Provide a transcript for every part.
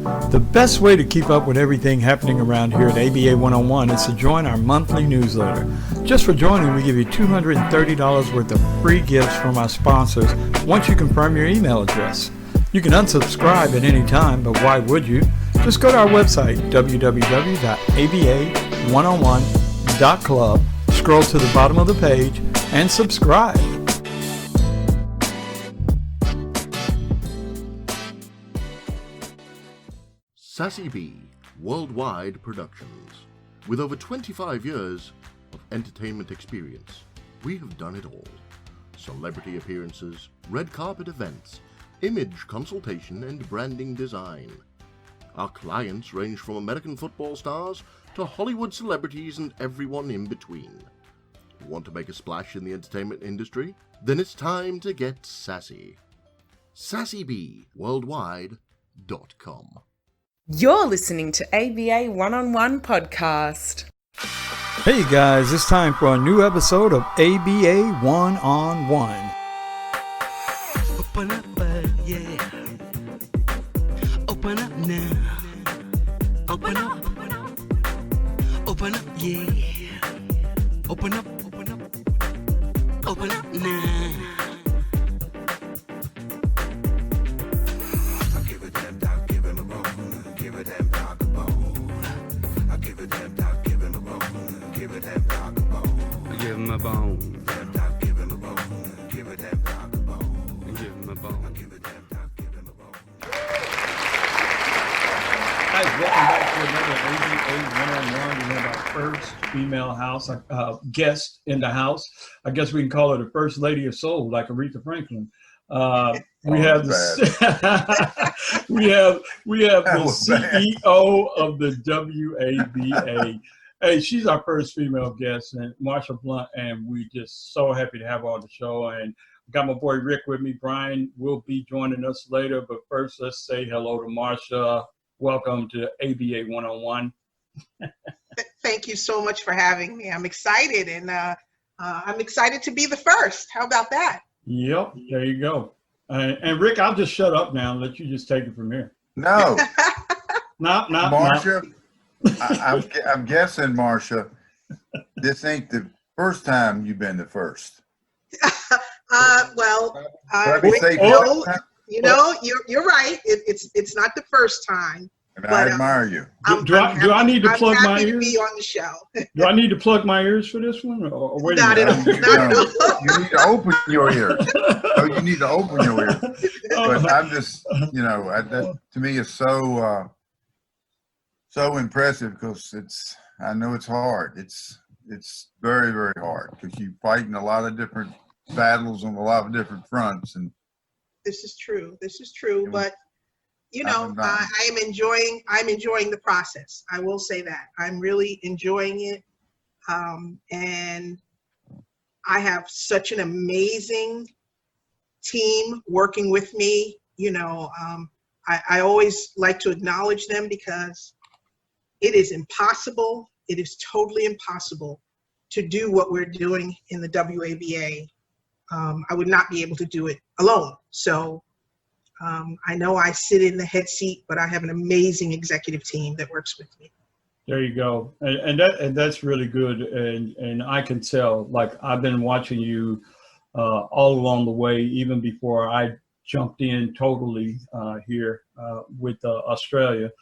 The best way to keep up with everything happening around here at ABA 101 is to join our monthly newsletter. Just for joining, we give you $230 worth of free gifts from our sponsors once you confirm your email address. You can unsubscribe at any time, but why would you? Just go to our website, www.aba101.club, scroll to the bottom of the page, and subscribe. Sassy B Worldwide Productions. With over 25 years of entertainment experience, we have done it all. Celebrity appearances, red carpet events, image consultation, and branding design. Our clients range from American football stars to Hollywood celebrities and everyone in between. Want to make a splash in the entertainment industry? Then it's time to get sassy. SassyBWorldwide.com. You're listening to ABA One-on-One Podcast. Hey guys, it's time for a new episode of ABA One-on-One. Open up, yeah. Open up now. Open up. Open up, yeah. Open up. Open up now. Give him a bone. Give him a bone. Give a damn dog a bone. Give him a bone. Give a damn dog. Give him a bone. Guys, welcome back to another ABA One-on-One. We have our first female guest in the house. I guess we can call her the First Lady of Soul, like Aretha Franklin. We have the CEO of the WABA. Hey, she's our first female guest, and Marsha Blount, and we just so happy to have her on the show. And got my boy Rick with me. Brian will be joining us later, but first let's say hello to Marsha. Welcome to ABA One-on-One. Thank you so much for having me. I'm excited, and I'm excited to be the first. How about that? Yep, there you go. And Rick, I'll just shut up now and let you just take it from here. No. Marsha. No. I'm guessing, Marsha, this ain't the first time you've been the first. Rick, you're right. It's not the first time. And I admire you. Do I need to plug my ears? To be on the show. Do I need to plug my ears for this one? Or wait Not at all. You need to open your ears. No, you need to open your ears. But I'm just, that to me is so impressive because I know it's hard. It's very, very hard because you're fighting a lot of different battles on a lot of different fronts. And this is true. But I'm enjoying the process. I will say that I'm really enjoying it. And I have such an amazing team working with me. I always like to acknowledge them because it is impossible. It is totally impossible to do what we're doing in the WABA. I would not be able to do it alone. So I know I sit in the head seat, but I have an amazing executive team that works with me. There you go. And that's really good. And I can tell, like, I've been watching you all along the way, even before I jumped in totally here with Australia.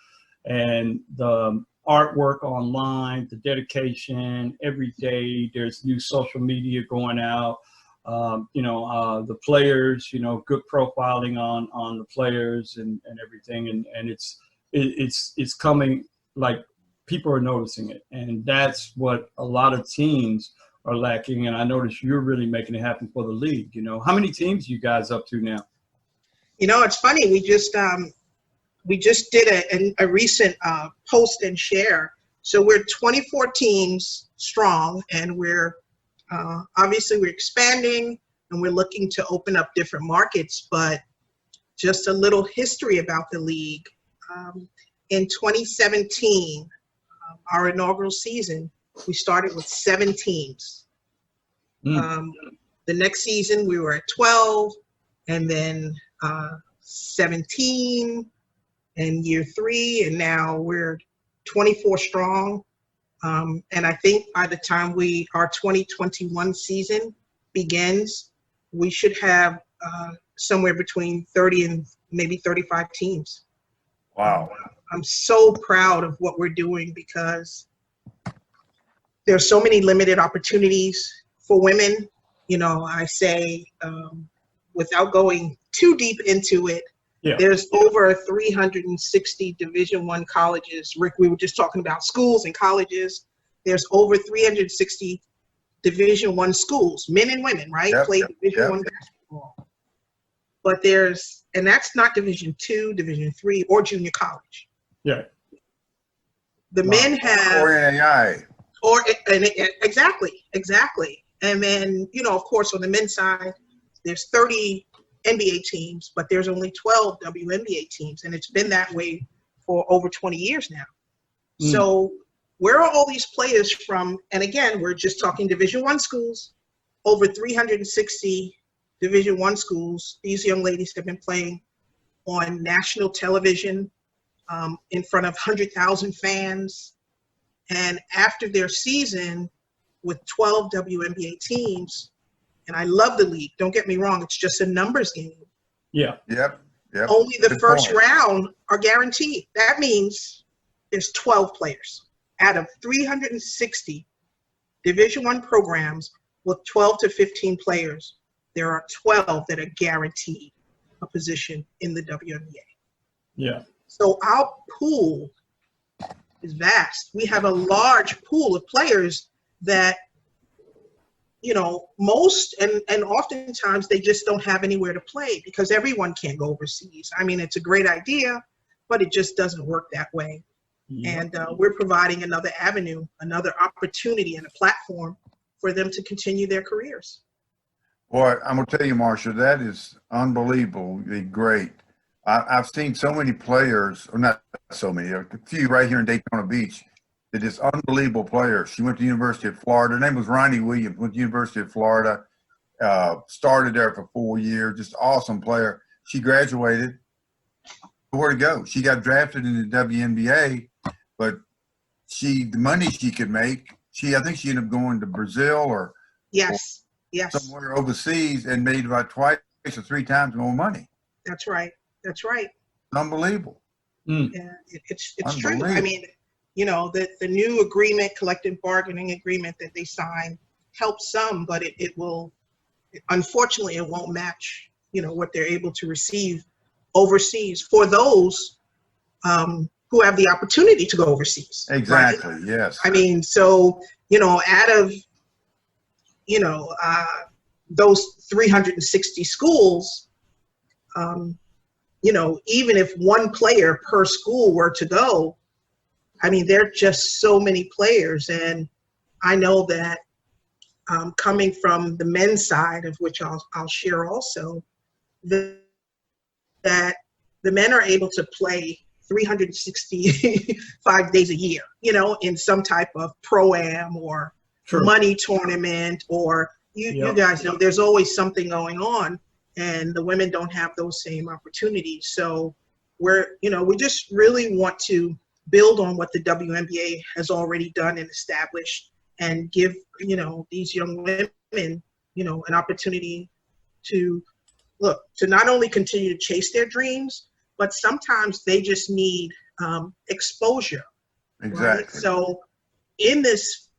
And the artwork online, the dedication, every day there's new social media going out. The players, good profiling on the players and everything. And it's coming, like, people are noticing it. And that's what a lot of teams are lacking. And I notice you're really making it happen for the league. How many teams you guys up to now? It's funny. We just did a recent post and share. So we're 24 teams strong, and we're obviously we're expanding and we're looking to open up different markets. But just a little history about the league. In 2017, our inaugural season, we started with 7 teams. The next season we were at 12, and then 17, in year 3, and now we're 24 strong. And I think by the time our 2021 season begins, we should have somewhere between 30 and maybe 35 teams. Wow. I'm so proud of what we're doing because there's so many limited opportunities for women. You know, I say, without going too deep into it, there's over 360 Division I colleges. Rick, we were just talking about schools and colleges. There's over 360 Division I schools, men and women, right? Play Division I basketball. But and that's not Division II, Division III, or junior college. Yeah. The men have. Or NAI. Exactly. And then, you know, of course, on the men's side, there's 30 NBA teams, but there's only 12 WNBA teams, and it's been that way for over 20 years now. So where are all these players from? And again, we're just talking Division I schools, over 360 Division I schools. These young ladies have been playing on national television in front of 100,000 fans. And after their season with 12 WNBA teams, and I love the league, don't get me wrong, it's just a numbers game. Yeah. Yep. Only the Good first point. round are guaranteed. That means there's 12 players. Out of 360 Division I programs with 12 to 15 players, there are 12 that are guaranteed a position in the WNBA. Yeah. So our pool is vast. We have a large pool of players that, you know, most and oftentimes they just don't have anywhere to play because everyone can't go overseas. I mean, it's a great idea, but it just doesn't work that way. Yeah. And we're providing another avenue, another opportunity and a platform for them to continue their careers. Boy, I'm going to tell you, Marsha, that is unbelievably great. I've seen so many players, or not so many, a few right here in Daytona Beach, that is unbelievable players. She went to the University of Florida. Her name was Ronnie Williams, went to the University of Florida, started there for 4 years, just awesome player. She graduated. Where to go? She got drafted in the WNBA, but the money she could make, I think she ended up going to Brazil or somewhere overseas and made about twice or 3 times more money. That's right. Unbelievable. Yeah, it's true. I mean, you know, the new agreement, collective bargaining agreement that they signed helps some, but it will, unfortunately, it won't match, you know, what they're able to receive overseas for those who have the opportunity to go overseas. Exactly. Right? Yes. I mean, so, you know, out of, you know, those 360 schools, you know, even if one player per school were to go, I mean, there are just so many players. And I know that coming from the men's side, of which I'll share also, that the men are able to play 365 days a year, you know, in some type of pro-am or money tournament, or you guys know there's always something going on, and the women don't have those same opportunities. So we just really want to build on what the WNBA has already done and established, and give, you know, these young women, you know, an opportunity to not only continue to chase their dreams, but sometimes they just need exposure. Exactly. Right? So in this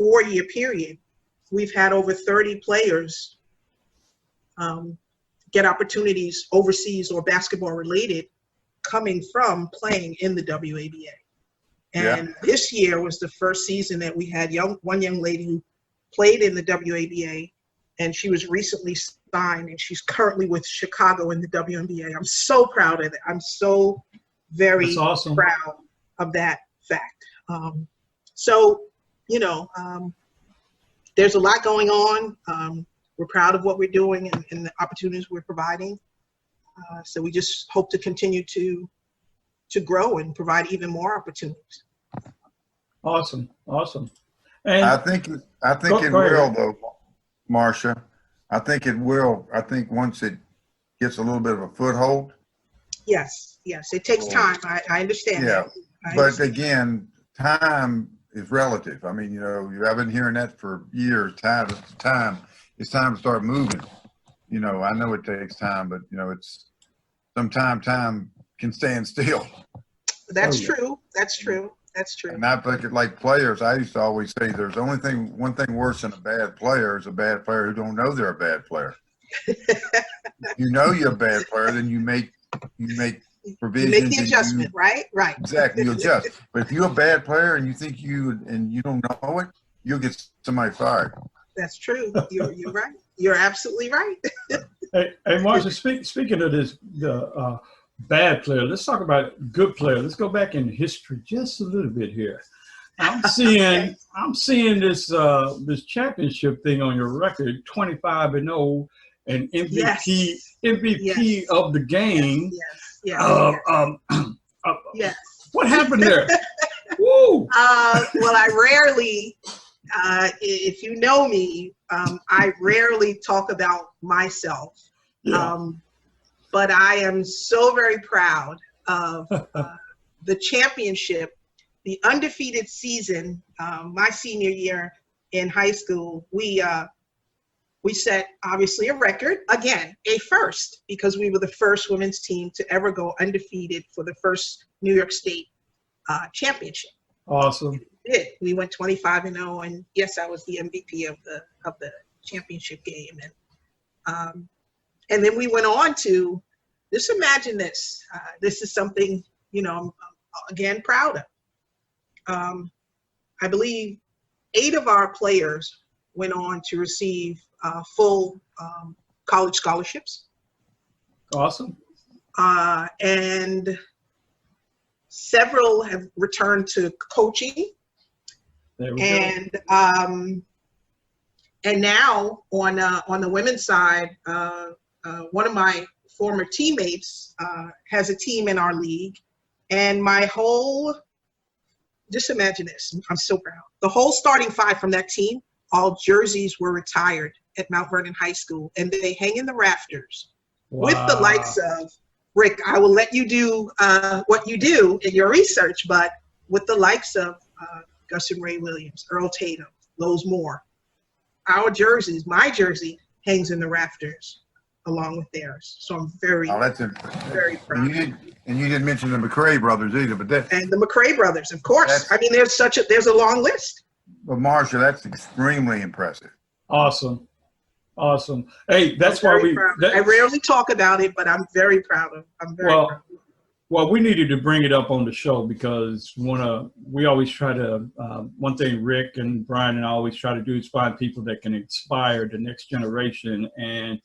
4-year period, we've had over 30 players get opportunities overseas or basketball related coming from playing in the WABA. And this year was the first season that we had one young lady who played in the WABA, and she was recently signed, and she's currently with Chicago in the WNBA. I'm so proud of it. I'm so very proud of that fact. So, you know, there's a lot going on. We're proud of what we're doing and the opportunities we're providing. So we just hope to continue to grow and provide even more opportunities. Awesome. And I think it will, though, Marsha. I think it will. I think once it gets a little bit of a foothold, Yes, yes, it takes time. I understand Yeah, that. I but understand. again, time is relative. I mean, you know, I've been hearing that for years. Time, it's time to start moving. You know, I know it takes time, but you know, it's sometimes time can stand still. That's Oh, yeah. true. That's true. That's true. And I think it like players. I used to always say, there's one thing worse than a bad player is a bad player who don't know they're a bad player. You know you're a bad player, then you make You make provisions the and adjustment, right? Right. exactly, you adjust. But if you're a bad player and you think you don't know it, you'll get somebody fired. That's true. You're right. You're absolutely right. Hey, Marsha, speaking of this, the bad player, let's talk about good player. Let's go back in history just a little bit here. I'm seeing this championship thing on your record, 25-0, and MVP Yes. of the game. Yes. Yes. What happened there? Woo! Well, I rarely, if you know me, I rarely talk about myself. Yeah. But I am so very proud of the championship, the undefeated season. My senior year in high school, we set obviously a record, again, a first, because we were the first women's team to ever go undefeated for the first New York State championship. Awesome. We went 25-0, and yes, I was the MVP of the championship game, and then we went on to just imagine this. This is something, you know, I'm again proud of. I believe 8 of our players went on to receive full college scholarships. Awesome. And several have returned to coaching. There we go. And now on the women's side, one of my former teammates has a team in our league, and just imagine this, I'm so proud. The whole starting 5 from that team, all jerseys were retired at Mount Vernon High School, and they hang in the rafters with the likes of, Rick, I will let you do what you do in your research, but with the likes of Gus and Ray Williams, Earl Tatum, Lowe's Moore. Our jerseys, my jersey, hangs in the rafters along with theirs. So I'm very proud. And you didn't mention the McRae brothers either, and the McRae brothers, of course. I mean, there's a long list. But Marsha, that's extremely impressive. Awesome. Hey, that's why I rarely talk about it, but I'm very proud of. Proud. Well, we needed to bring it up on the show because we always try to, one thing Rick and Brian and I always try to do is find people that can inspire the next generation. And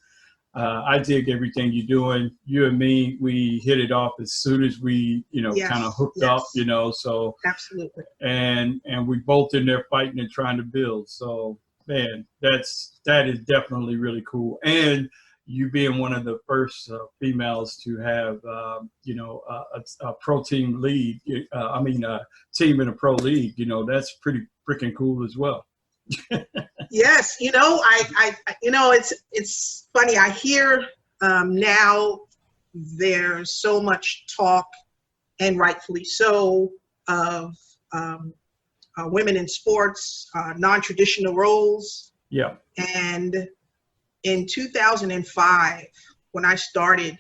I dig everything you're doing. You and me, we hit it off as soon as we, kind of hooked up, so. Absolutely. And we both in there fighting and trying to build. So, man, that is definitely really cool. And you being one of the first females to have, a pro team league, team in a pro league, that's pretty freaking cool as well. Yes, it's funny. I hear now there's so much talk, and rightfully so, of women in sports, non-traditional roles. Yeah. And in 2005, when I started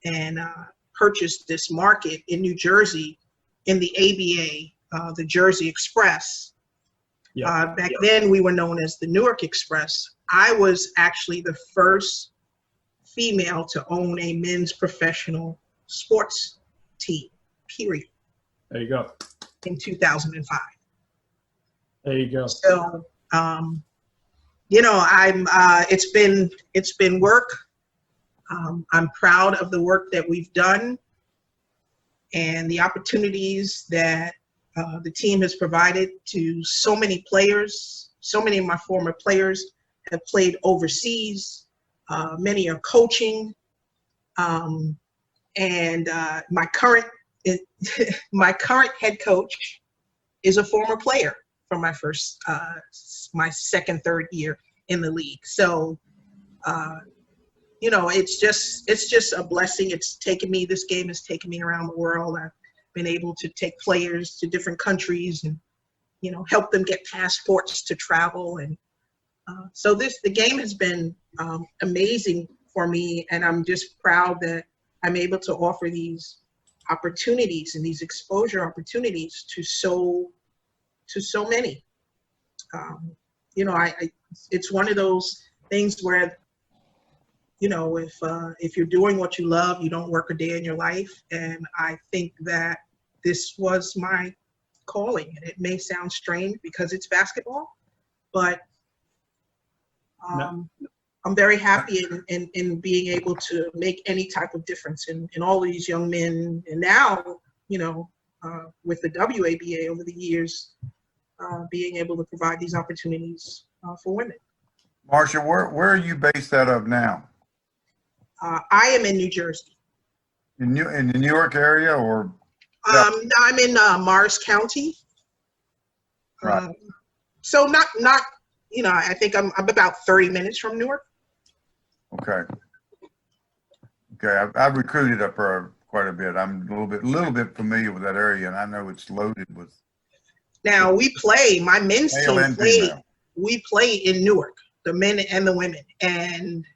and purchased this market in New Jersey in the ABA, the Jersey Express, back then we were known as the Newark Express. I was actually the first female to own a men's professional sports team, period. There you go. In 2005. There you go. So, it's been work. I'm proud of the work that we've done and the opportunities that the team has provided to so many players. So many of my former players have played overseas. Many are coaching. And my current head coach is a former player from my second, third year in the league. So, you know, it's just a blessing. This game has taken me around the world. I've been able to take players to different countries and, you know, help them get passports to travel. And so the game has been amazing for me, and I'm just proud that I'm able to offer these opportunities and these exposure opportunities to so many. You know, it's one of those things where, you know, if you're doing what you love, you don't work a day in your life. And I think that this was my calling. And it may sound strange because it's basketball, but I'm very happy in being able to make any type of difference in all these young men. And now, you know, with the WABA over the years, being able to provide these opportunities for women. Marsha, where are you based out of now? I am in New Jersey. In the New York area, or? I'm in Morris County. Right. So not, you know, I think I'm about 30 minutes from Newark. Okay. I've recruited up there quite a bit. I'm a little bit familiar with that area, and I know it's loaded with. Now we play. My men's Male team and play. female. We play in Newark, the men and the women, and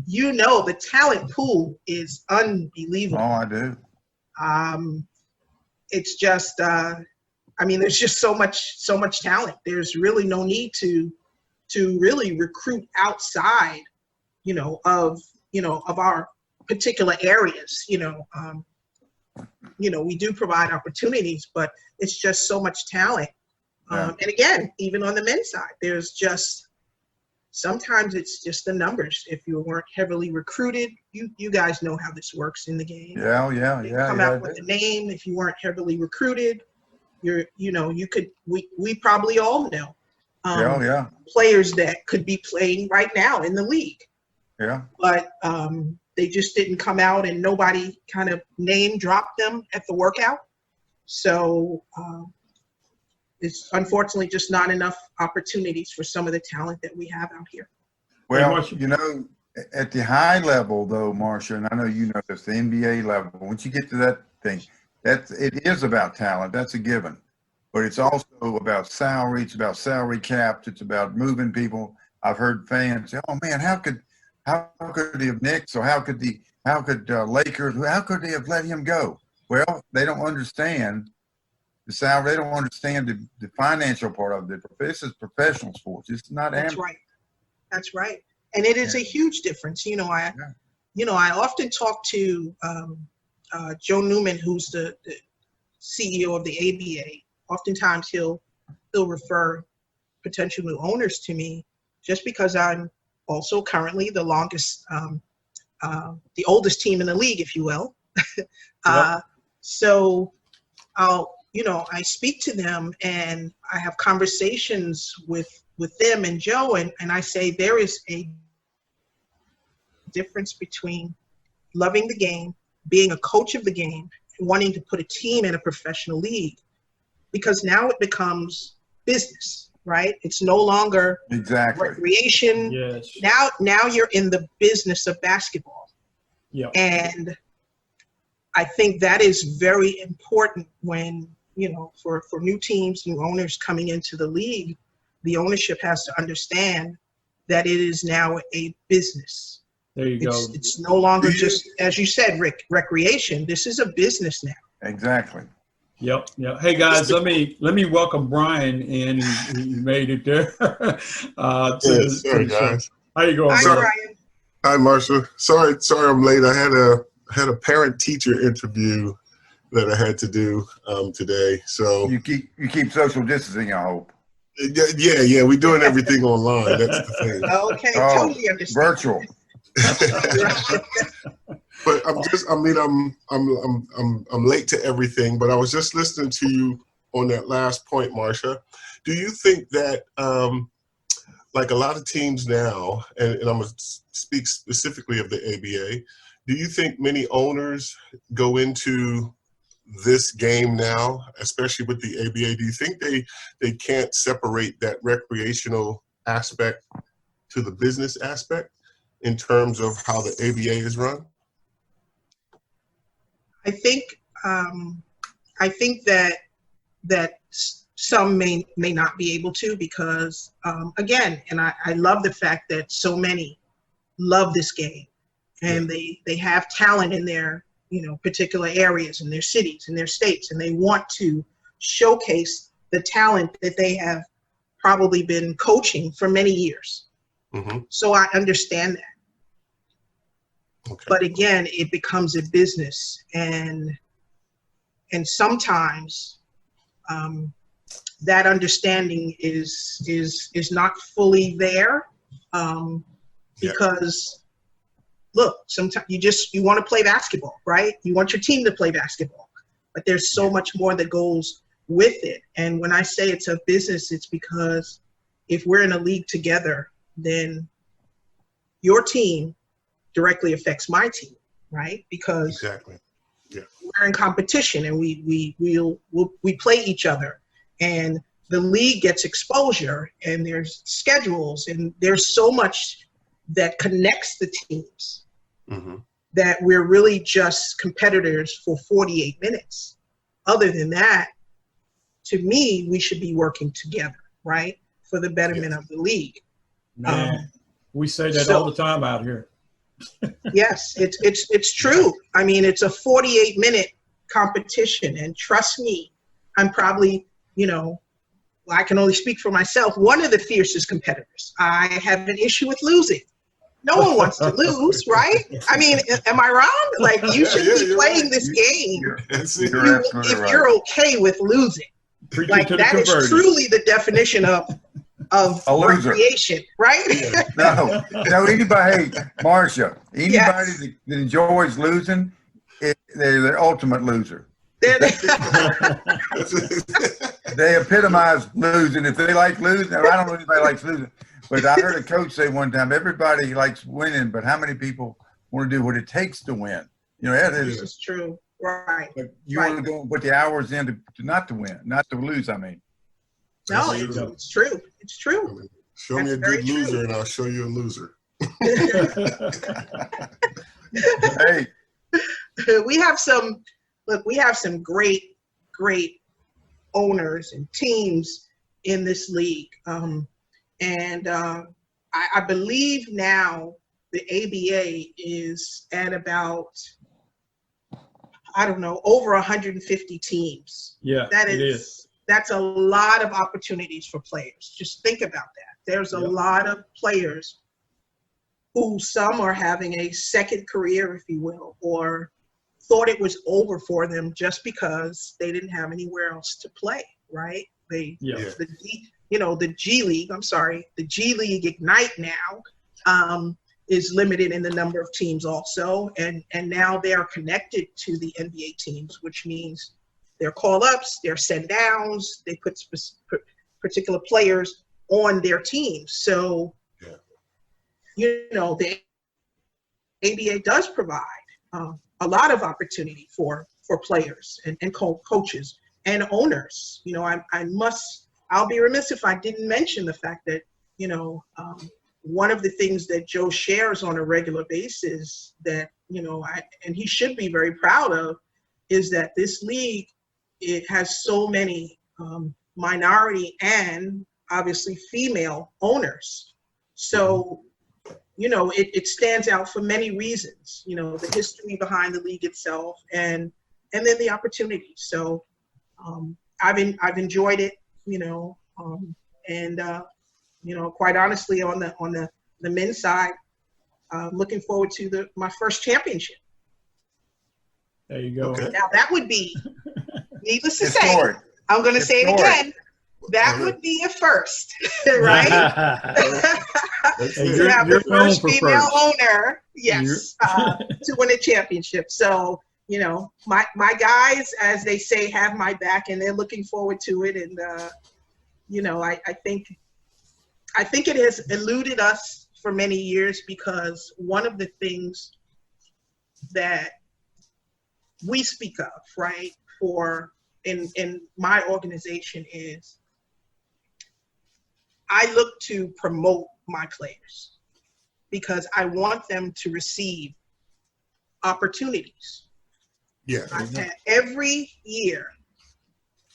you know, the talent pool is unbelievable. Oh, I do. It's just, I mean, there's just so much talent. There's really no need to really recruit outside, you know, of our particular areas. You know, we do provide opportunities, but it's just so much talent. Yeah. And again, even on the men's side, there's just, sometimes it's just the numbers. If you weren't heavily recruited, you guys know how this works in the game. Yeah. Come out with a name. If you weren't heavily recruited, we probably all know players that could be playing right now in the league. Yeah. But they just didn't come out, and nobody kind of name dropped them at the workout. So it's unfortunately just not enough opportunities for some of the talent that we have out here. Well, you know, at the high level though, Marsha, and I know you know this, the NBA level, once you get to that thing, it is about talent. That's a given. But it's also about salary. It's about salary caps. It's about moving people. I've heard fans say, "Oh man, how could the Knicks or how could Lakers? How could they have let him go?" Well, they don't understand the salary. They don't understand the financial part of it. This is professional sports. It's not amateur. That's right. And it is a huge difference. You know, I often talk to Joe Newman, who's the CEO of the ABA. Oftentimes he'll refer potential new owners to me just because I'm also currently the oldest team in the league, if you will. So I speak to them and I have conversations with them and Joe, and I say there is a difference between loving the game, being a coach of the game, and wanting to put a team in a professional league, because now it becomes business, right? It's no longer recreation. Yes. Now you're in the business of basketball. Yeah. And I think that is very important when, for new teams, new owners coming into the league, the ownership has to understand that it is now a business. There you go. It's no longer just, as you said, Rick, recreation. This is a business now. Exactly. Yep. Hey guys, let me welcome Brian in. He made it there. Sorry guys. How you going, Hi, Brian? Hi, Marsha. Sorry I'm late. I had a parent-teacher interview that I had to do today. So you keep social distancing, I hope. Yeah. We're doing everything online. That's the thing. Okay, totally understand. Virtual. But I'm late to everything. But I was just listening to you on that last point, Marsha. Do you think that like a lot of teams now, and I'm going to speak specifically of the ABA, do you think many owners go into this game now, especially with the ABA? Do you think they can't separate that recreational aspect to the business aspect in terms of how the ABA is run? I think that some may not be able to, because again, and I love the fact that so many love this game, and they have talent in their particular areas, in their cities, in their states, and they want to showcase the talent that they have probably been coaching for many years. Mm-hmm. So I understand that. Okay. But again, it becomes a business, and sometimes that understanding is not fully there, because look, sometimes you want to play basketball, right? You want your team to play basketball, but there's so much more that goes with it. And when I say it's a business, it's because if we're in a league together, then your team directly affects my team, right? Because Exactly. Yeah. we're in competition, and we play each other, and the league gets exposure, and there's schedules, and there's so much that connects the teams, Mm-hmm. that we're really just competitors for 48 minutes. Other than that, to me, we should be working together, right, for the betterment of the league. Man, we say that so- all the time out here. Yes, it's true. I mean, it's a 48-minute competition, and trust me, I'm probably, I can only speak for myself, one of the fiercest competitors. I have an issue with losing. No one wants to lose, right? I mean, am I wrong? Like, you should be playing this game You're if you're okay with losing. Preaching Like, to the that is converted. truly the definition of A loser. recreation, right? No, anybody, hey, Marsha, anybody Yes. that enjoys losing, they're the ultimate loser. They epitomize losing. If they like losing, I don't know if anybody likes losing, but I heard a coach say one time, everybody likes winning, but how many people want to do what it takes to win? That This is, is true, right? but you want to go and put the hours in to not to win, not to lose, I mean. No, That's true. it's true. It's true. Show me a That's very good loser, true. and I'll show you a loser. Hey, we have some great owners and teams in this league. I believe now the ABA is at about, I don't know, over 150 teams. Yeah, it is. That's a lot of opportunities for players. Just think about that. There's a lot of players who some are having a second career, if you will, or thought it was over for them just because they didn't have anywhere else to play, right? The G League, the G League Ignite now is limited in the number of teams also, and now they are connected to the NBA teams, which means their call-ups, their send-downs, they put particular players on their teams. So, the ABA does provide a lot of opportunity for players and coaches and owners. I'll be remiss if I didn't mention the fact that, one of the things that Joe shares on a regular basis that, and he should be very proud of, is that this league, it has so many minority and obviously female owners. So, it stands out for many reasons, the history behind the league itself and then the opportunity. So I've enjoyed it, quite honestly, on the men's side, looking forward to my first championship. There you go. Okay. Now that would be, needless to say, historic. I'm going to say it Historic. again, that would be a first, right? To have the first female owner, yes, to win a championship. So, my guys, as they say, have my back, and they're looking forward to it. And I think it has eluded us for many years, because one of the things that we speak of, right, in my organization is I look to promote my players because I want them to receive opportunities. Yes. Every year,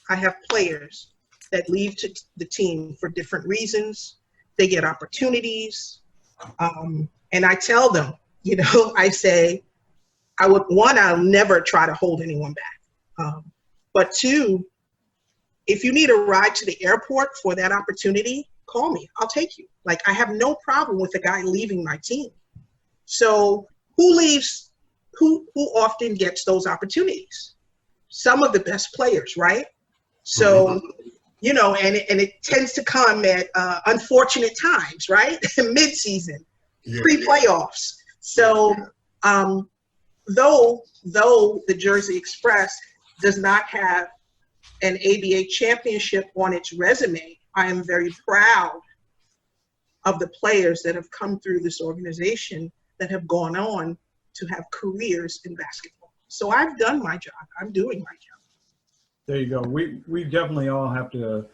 I have players that leave to the team for different reasons. They get opportunities. And I tell them, you know, I say, I'll never try to hold anyone back. But two, if you need a ride to the airport for that opportunity, call me. I'll take you. Like, I have no problem with a guy leaving my team. So who leaves? Who often gets those opportunities? Some of the best players, right? So, you know, and it tends to come at unfortunate times, right? Mid-season, pre-playoffs. So, though the Jersey Express does not have an ABA championship on its resume, I am very proud of the players that have come through this organization that have gone on to have careers in basketball. So I've done my job. I'm doing my job. There you go. We definitely all have to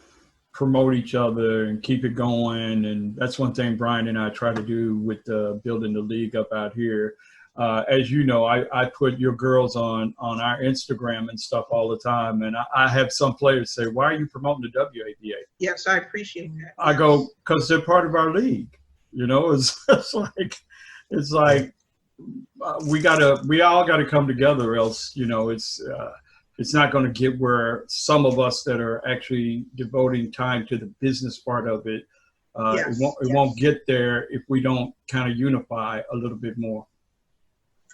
promote each other and keep it going. And that's one thing Brian and I try to do with building the league up out here. As you know, I put your girls on our Instagram and stuff all the time. And I have some players say, why are you promoting the WABA? Yes, I appreciate that. I go, because they're part of our league. You know, it's like we all got to come together, else, you know, it's not going to get where some of us that are actually devoting time to the business part of it, it won't get there if we don't kind of unify a little bit more.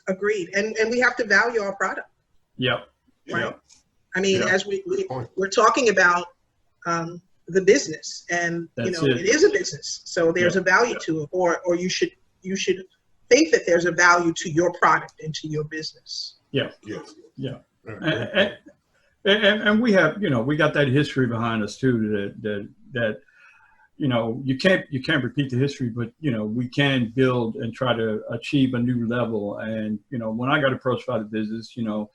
Agreed. And we have to value our product. Yep. Right. Yep. I mean, as we're talking about the business, and you know, it is a business, so there's a value to it, or you should think that there's a value to your product and to your business. Yeah. Yeah. And we have, you know, we got that history behind us too, that you know, you can't repeat the history, but you know, we can build and try to achieve a new level. And you know, when I got approached by the business, you know,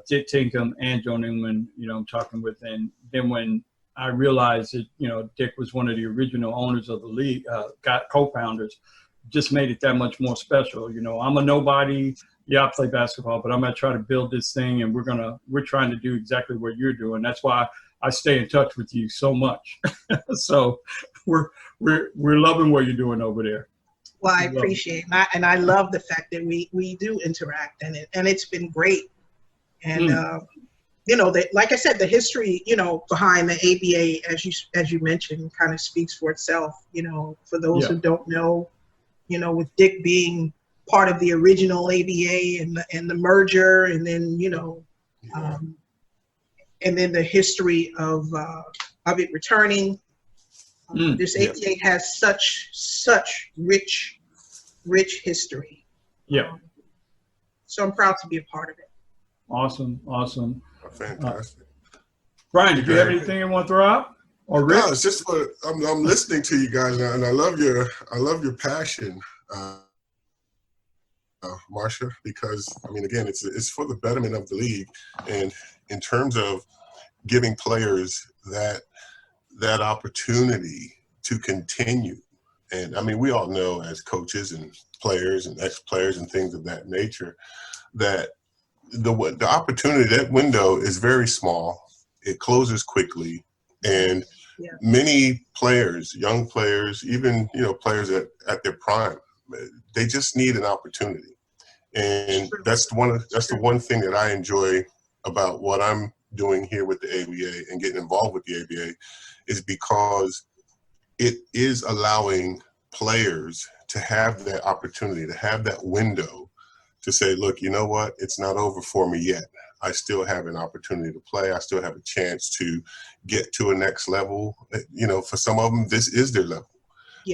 Dick Tinkham and Joe Newman, you know, I'm talking with, and then when I realized that, you know, Dick was one of the original owners of the league, co-founders, just made it that much more special. You know, I'm a nobody. Yeah, I play basketball, but I'm gonna try to build this thing, and we're trying to do exactly what you're doing. That's why I stay in touch with you so much. So we're loving what you're doing over there. Well, I appreciate it, and I love the fact that we do interact, and it's been great. And you know, like I said, the history, you know, behind the ABA, as you mentioned, kind of speaks for itself. You know, for those who don't know, you know, with Dick being part of the original ABA and the merger, and then, you know, and then the history of it returning. This ABA has such rich history. Yeah. So I'm proud to be a part of it. Awesome. Fantastic. Brian, did you have anything you want to throw out? Or Rick? No, it's just I'm listening to you guys now, and I love your passion, Marsha, because I mean, again, it's for the betterment of the league, and in terms of giving players that opportunity to continue. And I mean, we all know as coaches and players and ex-players and things of that nature that the opportunity, that window is very small. It closes quickly, and many players, young players, even, you know, players at their prime, they just need an opportunity. And that's the one thing that I enjoy about what I'm doing here with the ABA and getting involved with the ABA, is because it is allowing players to have that opportunity, to have that window to say, look, you know what, it's not over for me yet. I still have an opportunity to play. I still have a chance to get to a next level. You know, for some of them, this is their level.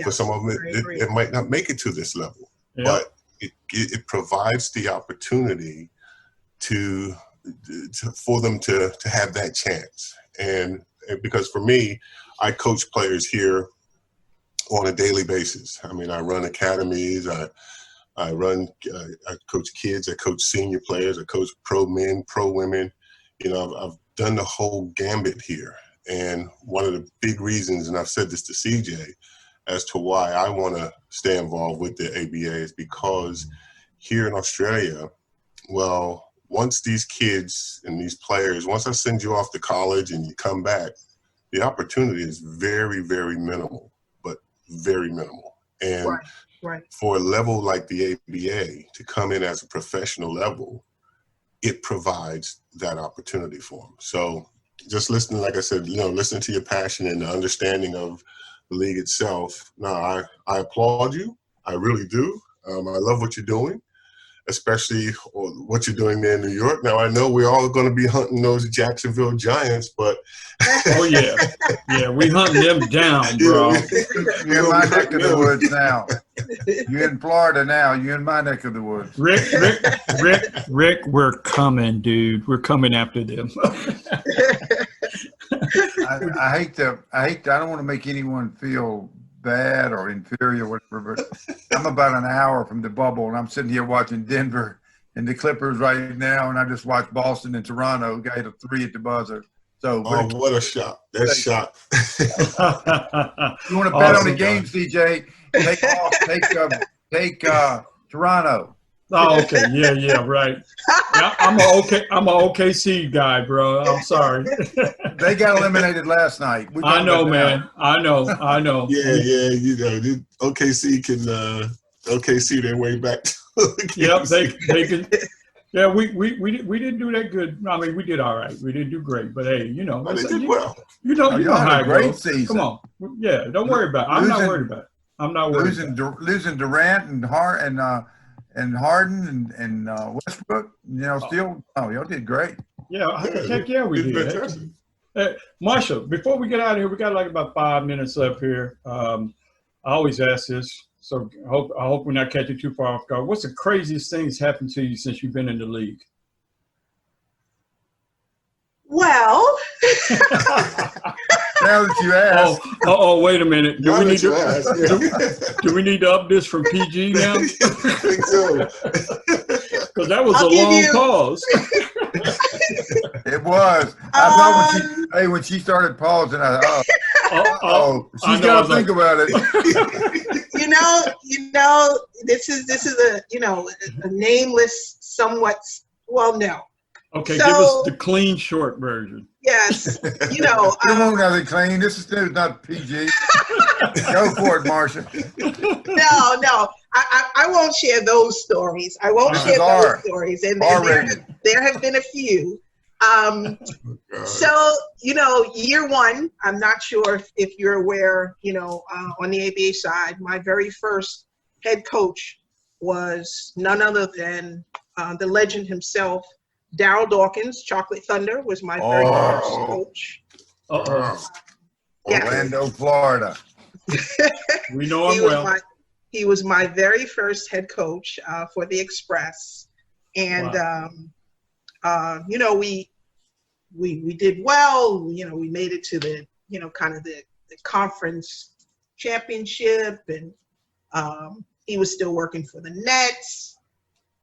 For some of them, it might not make it to this level, but it provides the opportunity for them to have that chance. And because for me, I coach players here on a daily basis. I mean, I run academies, I coach kids, I coach senior players, I coach pro men, pro women. You know, I've done the whole gambit here. And one of the big reasons, and I've said this to CJ, as to why I want to stay involved with the ABA is because here in Australia, well, once these kids and these players, once I send you off to college and you come back, the opportunity is very, very minimal, but very minimal. And Right. for a level like the ABA to come in as a professional level, it provides that opportunity for them. So just listening, like I said, listening to your passion and the understanding of the league itself. No, I applaud you. I really do. I love what you're doing, especially what you're doing there in New York. Now, I know we're all going to be hunting those Jacksonville Giants, but Oh yeah, yeah, we hunting them down, bro. You're in my neck of the woods now. You're in Florida now. You're in my neck of the woods. Rick, we're coming, dude. We're coming after them. I don't want to make anyone feel bad or inferior, whatever, but I'm about an hour from the bubble, and I'm sitting here watching Denver and the Clippers right now, and I just watched Boston and Toronto. Got a 3 at the buzzer. So, what a shot! That shot. You want to bet on the game, CJ? Take Toronto. Oh, okay, yeah, right. Yeah, I'm a OKC guy, bro. I'm sorry. They got eliminated last night. I know, man. I know. Yeah. OKC their way back. Yep, they can. Yeah, we didn't do that good. I mean, we did all right. We didn't do great, but hey, they did well. You know how it great goes. season. Come on, yeah, don't worry about it. I'm not worried about it. I'm not worried. Losing Durant and Harden and Westbrook, still, y'all did great. Yeah, heck yeah, we did. Marsha, before we get out of here, we got like about 5 minutes left here. I always ask this, so I hope we're not catching too far off guard. What's the craziest thing that's happened to you since you've been in the league? Well, now that you ask. Oh, wait a minute. Do we need to up this from PG now? I think so. Because that was a long pause. It was. I thought when she started pausing, I thought, she's got to think about it. This is a nameless, somewhat. Well, no. Okay, give us the clean, short version. Yes, You won't have it clean. This is not PG. Go for it, Marsha. No. I won't share those stories. I won't share those stories. And there have been a few. So, year one, I'm not sure if you're aware, on the ABA side, my very first head coach was none other than the legend himself, Darryl Dawkins. Chocolate Thunder was my very first coach. Yes. Orlando, Florida. We know him well. He was my very first head coach for the Express. And, we did well. We made it to the, kind of the conference championship. And he was still working for the Nets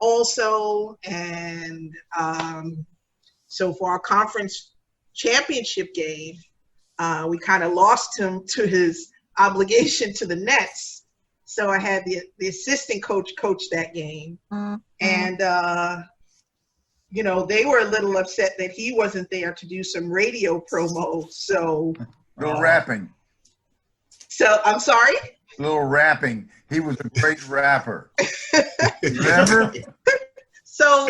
also. And so for our conference championship game, we kind of lost him to his obligation to the Nets. So I had the assistant coach that game. And, they were a little upset that he wasn't there to do some radio promo. So little rapping. So I'm sorry? Little rapping. He was a great rapper. Remember? So,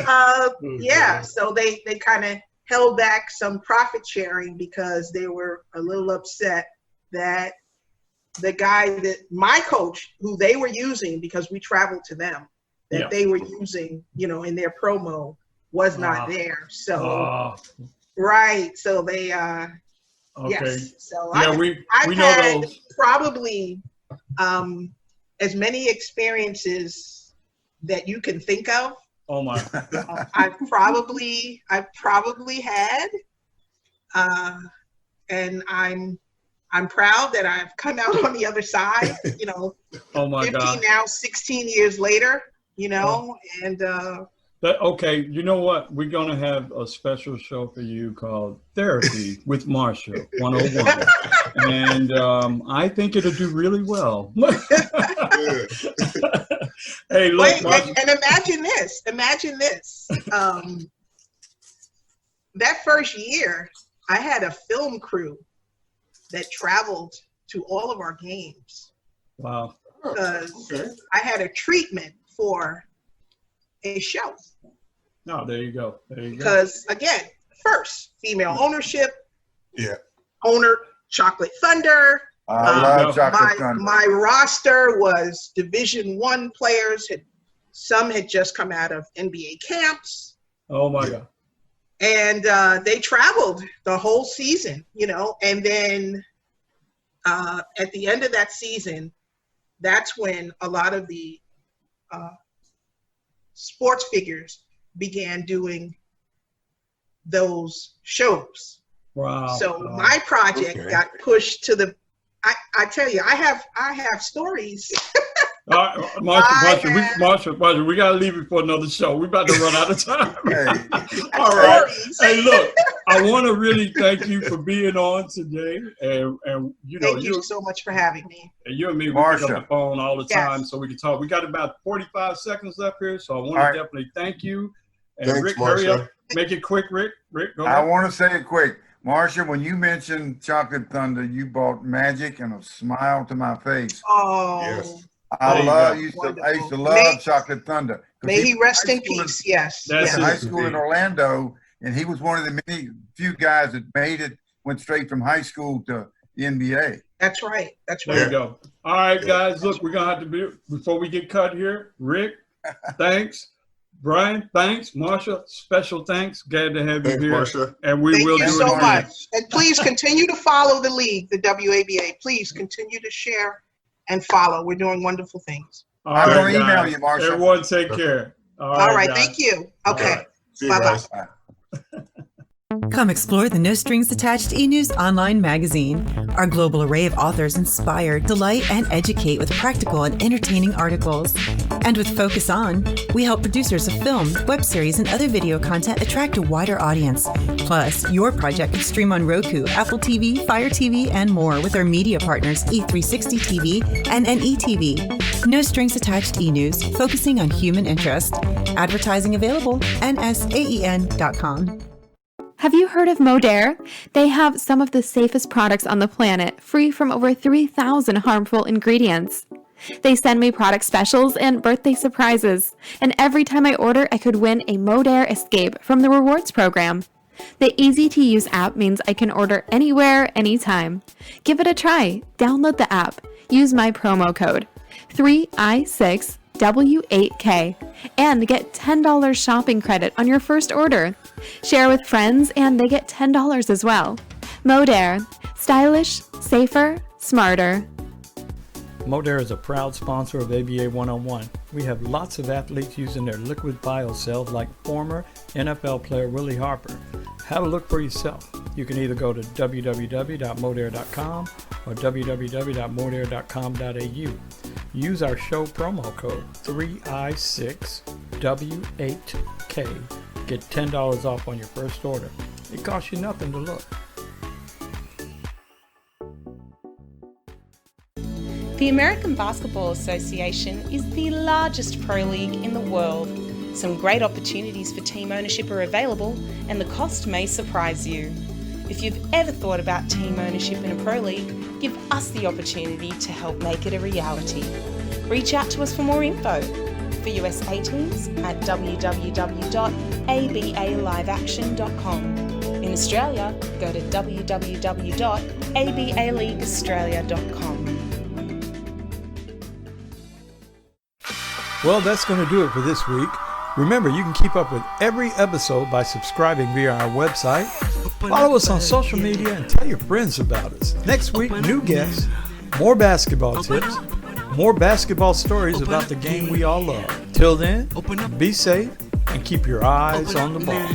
so they kind of held back some profit sharing because they were a little upset that the guy my coach, who they were using because we traveled to them, they were using, in their promo was not there. So, right. So they, okay. Yes. So we I've know had those. probably as many experiences that you can think of. Oh my! I've probably had, and I'm proud that I've come out on the other side. Oh my 15 God! Now 16 years later, and. Okay, you know what? We're gonna have a special show for you called Therapy with Marsha 101. And I think it'll do really well. Yeah. Hey, look, Wait, Marsha, and imagine this. Imagine this. That first year, I had a film crew that traveled to all of our games wow. because Okay. I had a treatment for a show. No, there you go. There you go. Because again, first female ownership, Yeah. owner Chocolate Thunder. I love Chocolate Thunder. My roster was Division I players. Some had just come out of NBA camps. Oh my God. And they traveled the whole season, you know, and then at the end of that season, that's when a lot of the sports figures began doing those shows. Wow. So Wow. my project got pushed to the, I tell you, I have stories. All right, Marsha, we gotta leave it for another show. We're about to run out of time. All right. Stories. Hey, look, I want to really thank you for being on today, and you know, Thank you so much for having me. and you and me, we Marsha. pick up the phone all the Yes. time, so we can talk. We got about 45 seconds left here, so I want All to right. definitely thank you. And Thanks, Rick, hurry Marsha. up, make it quick, Rick. Rick, go I ahead. want to say it quick. Marsha, when you mentioned Chocolate Thunder, you brought magic and a smile to my face. Oh, Yes. I There you love go. I used to Wonderful. love May- Chocolate Thunder. 'Cause may he was rest high in school peace. Yes. That's yes. in high it. school in Orlando, and he was one of the few guys that made it, went straight from high school to the NBA. That's right. That's There right. you go. All right, Yeah. guys, look, we're gonna have to be before we get cut here. Rick, thanks. Brian, thanks. Marsha, special thanks. Glad to have you Thanks, here. Marsha. And we Thank will you do so it again. much. And please continue to follow the league, the WABA. Please continue to share and follow. We're doing wonderful things. All I'm right, gonna email guys. you, Marsha. Everyone take care. All right. guys. Thank you. Okay. All right. See you Bye-bye. guys. Come explore the No Strings Attached e-news online magazine. Our global array of authors inspire, delight, and educate with practical and entertaining articles. And with Focus On, we help producers of film, web series, and other video content attract a wider audience. Plus, your project can stream on Roku, Apple TV, Fire TV, and more with our media partners E360 TV and NETV. No Strings Attached e-news, focusing on human interest. Advertising available, nsaen.com. Have you heard of Modere? They have some of the safest products on the planet, free from over 3,000 harmful ingredients. They send me product specials and birthday surprises, and every time I order, I could win a Modere Escape from the rewards program. The easy-to-use app means I can order anywhere, anytime. Give it a try. Download the app. Use my promo code 3i6W8K and get $10 shopping credit on your first order. Share with friends and they get $10 as well. Modere. Stylish, safer, smarter. Modere is a proud sponsor of ABA 101. We have lots of athletes using their liquid biocells like former NFL player Willie Harper. Have a look for yourself. You can either go to www.modere.com or www.modere.com.au. Use our show promo code 3i6W8K. Get $10 off on your first order. It costs you nothing to look. The American Basketball Association is the largest pro league in the world. Some great opportunities for team ownership are available, and the cost may surprise you. If you've ever thought about team ownership in a pro league, give us the opportunity to help make it a reality. Reach out to us for more info. For USA teams at www.abaliveaction.com. In Australia, go to www.abaleagueaustralia.com. Well, that's going to do it for this week. Remember, you can keep up with every episode by subscribing via our website. Follow us on social media and tell your friends about us. Next week, new guests, more basketball tips, more basketball stories about the game we all love. Till then, be safe and keep your eyes on the ball.